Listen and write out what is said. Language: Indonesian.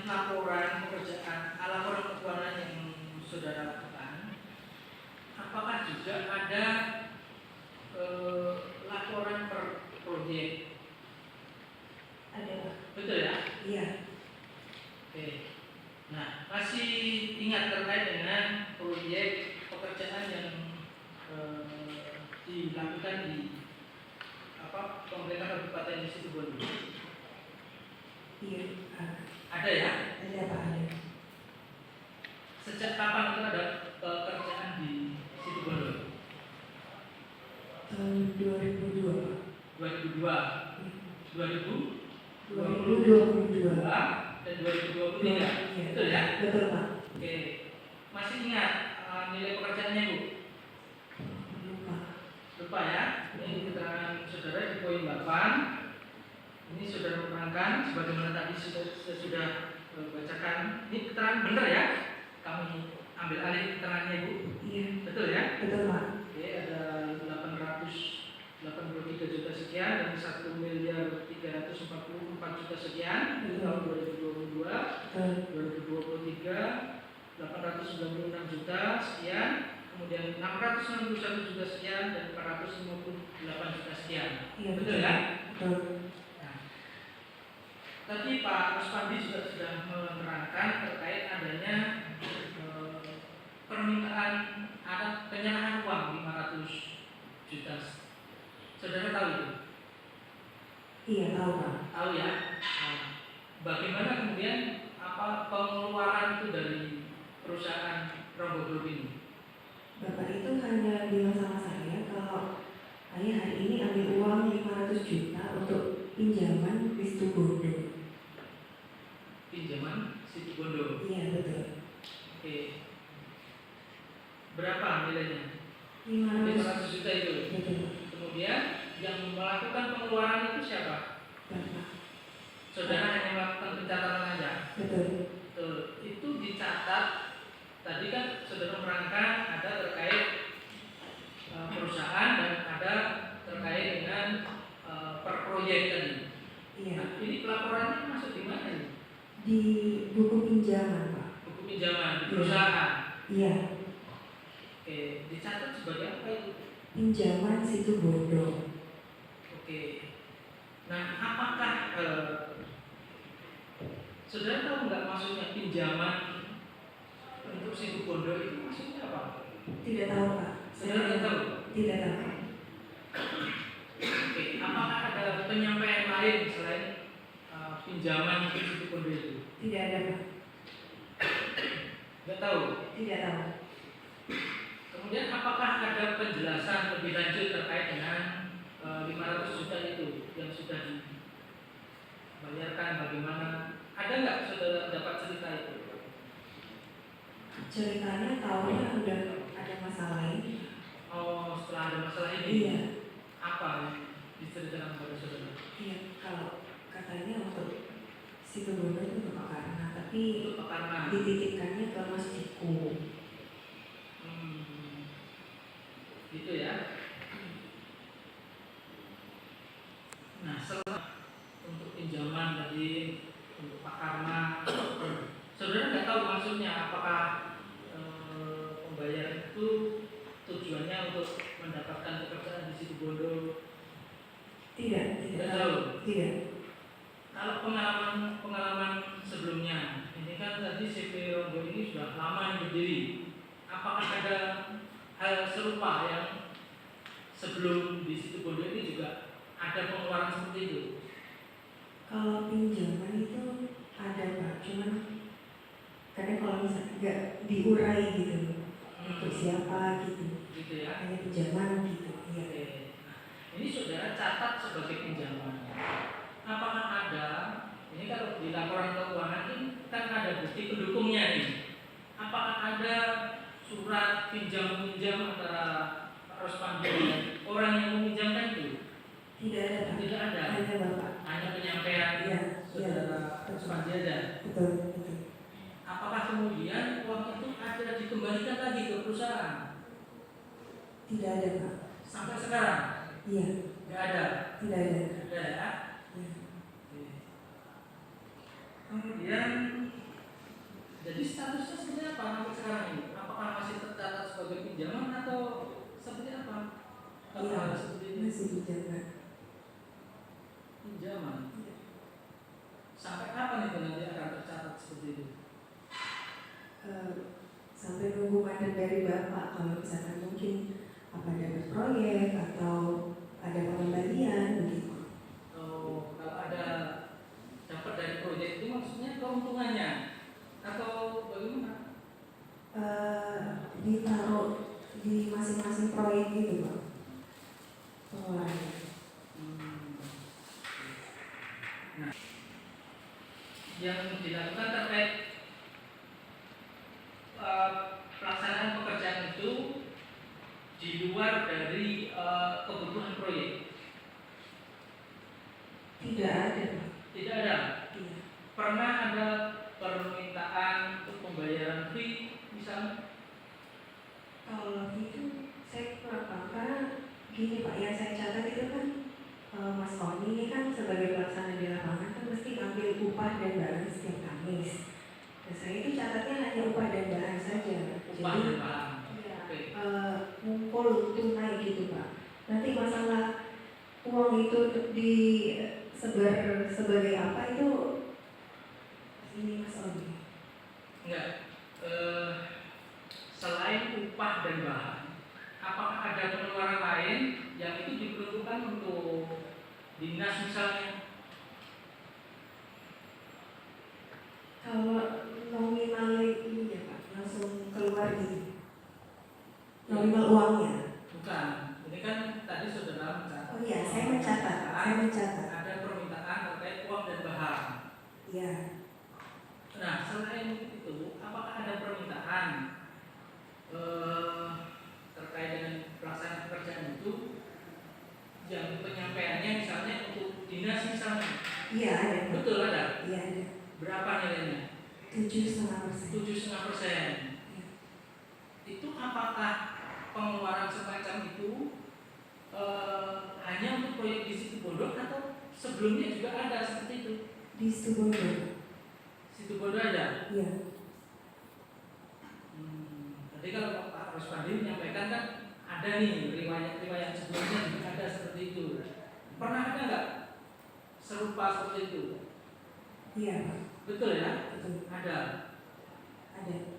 laporan pekerjaan, laporan keuangan yang saudara lakukan, apakah juga ada laporan per proyek? Ada, Pak. Betul ya? Iya. Oke. Nah, masih ingat terkait dengan proyek pekerjaan yang dilakukan di pemerintah Kabupaten Situbondo? Iya. Ada ya? Ada, Pak. Ada. Sejak kapan itu ada pekerjaan di Situbondo? Tahun 2002. 2002. 2022 dan 2023. Iya. Betul ya? Betul, Pak. Oke. Masih ingat nilai pekerjaannya, Bu? Lupa ya? Ini keterangan saudara di poin 8. Ini saudara menerangkan sebagaimana tadi sudah bacakan. Ini keterangan benar ya? Kami ambil alih keterangannya, Bu. Iya. Betul ya? Betul, Pak. Oke, ada 883 juta sekian dan 1.344 juta sekian di tahun 2022. 2023 896 juta sekian, kemudian 661 juta sekian dan 458 juta sekian. Iya, betul ya? Betul. Nah, tapi Pak Ruspandi juga sudah menerangkan terkait adanya permintaan ada penyerahan uang 500 juta. Saudara tahu itu? Iya, tahu, Pak. Tahu ya. Nah, bagaimana kemudian pengeluaran itu dari perusahaan Robo Group ini? Bapak itu hanya bilang sama saya kalau saya hari ini ambil uang 500 juta untuk pinjaman di Situbondo. Pinjaman Situbondo. Iya, betul. Oke. Berapa nilainya? 500 juta itu. Betul. Kemudian yang melakukan pengeluaran itu siapa? Bapak. Saudara hanya melakukan pencatatan aja. Betul. Betul. Itu dicatat. Tadi kan saudara merangka ada terkait perusahaan dan ada terkait dengan per proyek tadi. Iya. Nah, ini pelaporannya masuk di mana ini? Di buku pinjaman, Pak. Buku pinjaman di perusahaan. Iya. Oke, dicatat sebagai apa itu? Pinjaman Situbondo. Oke. Nah, apakah saudara tahu nggak maksudnya pinjaman untuk Situbondo itu maksudnya apa? Tidak tahu, Pak. Saudara tidak tahu? Tidak tahu. Oke, apakah ada penyampaian lain selain pinjaman untuk Situbondo itu? Tidak ada, Pak. Tidak tahu? Tidak tahu. Kemudian apakah ada penjelasan lebih lanjut terkait dengan 500 juta itu yang sudah dibayarkan bagaimana? Ada nggak saudara dapat cerita itu? Ceritanya tahunya udah ada masalah ini. Oh, setelah ada masalah ini? Iya. Apa yang diceritakan kepada saudara? Iya, kalau katanya untuk Situbondo itu untuk Pekarna, tapi dititipkannya ke Mas Ciko. Gitu ya. Nah, setelah untuk pinjaman tadi untuk Pak Karma, saudara nggak tahu maksudnya apakah pembayaran itu tujuannya untuk mendapatkan pekerjaan di Situbondo? Tidak tahu. Tidak. Kalau pengalaman sebelumnya, ini kan tadi CV Robo ini sudah lama berdiri. Apakah ada hal serupa yang sebelum di Situbondo ini juga ada pengeluaran seperti itu? Kalau pinjaman itu ada, Pak, cuman kadang kalau misalnya nggak diurai gitu untuk siapa gitu ya? Hanya pinjaman gitu. Iya. Nah, ini saudara catat sebagai pinjaman. Apakah ada? Ini kalau di laporan keuangan ini kan ada bukti pendukungnya nih. Apakah ada surat pinjam-pinjam antara Pak Ruspandi dan orang yang meminjamkan itu? Tidak ada. Tidak ada. Hanya Bapak. Hanya penyampaian saudara Ruspandi aja. Betul. Apakah kemudian uang itu ada dikembalikan lagi ke perusahaan? Tidak ada, Pak. Sampai sekarang? Iya. Tidak ada. Tidak ada. Ada ya. Ya. Kemudian Jadi statusnya seperti apa sampai sekarang ini? Apakah masih tercatat sebagai pinjaman atau seperti apa? Iya, Seperti ini masih pinjaman. pinjaman. Iya. Sampai kapan itu nanti akan tercatat seperti itu? Sampai nunggu mandat dari Bapak, kalau misalkan mungkin apa dapat proyek atau ada pengembalian begitu. Oh, kalau ada dapat dari proyek itu maksudnya keuntungannya atau bagaimana? Ditaruh di masing-masing proyek gitu Pak pengeluarannya. Nah, yang dilakukan terkait pelaksanaan pekerjaan itu di luar dari kebutuhan proyek. Tidak ada Pak. Tidak ada. Iya. Pernah ada permintaan untuk pembayaran fee misalnya? Kalau gitu saya kurang paham karena gini Pak, yang saya catat itu kan Mas Oni ini kan sebagai pelaksana di lapangan kan mesti ambil upah dan barang setiap Kamis. Nah, saya itu catatnya hanya upah dan barang saja. Upah dan barang. Iya, Oke. ngumpul tunai gitu Pak. Nanti masalah uang itu disebar sebagai apa itu ini Mas Oni. Enggak. Selain upah dan bahan, apakah ada pengeluaran lain yang itu diperuntukkan untuk dinas misalnya? Kalau nominalnya ini ya Pak, langsung keluar gitu. Nominal uangnya. Bukan. Ini kan tadi saudara mencatat. Oh iya, saya mencatat. Ada permintaan terkait uang dan bahan. Iya. Nah, selain itu, apakah ada permintaan terkait dengan pelaksanaan pekerjaan itu yang penyampaiannya misalnya untuk dinas misalnya? Iya ada. Betul ada. Iya ada. Berapa nilainya? 7,5%. 7,5%. Iya. Itu apakah pengeluaran semacam itu hanya untuk proyek di situ Bondo atau sebelumnya juga ada seperti itu? Di Situbondo. Situ Bondo ada. Iya. Tadi kalau Pak Rospandi menyampaikan kan ada nih riwayat sebelumnya juga ada seperti itu. Pernah ada nggak serupa seperti itu? Iya Pak. Betul ya? Betul. Ada. Ada.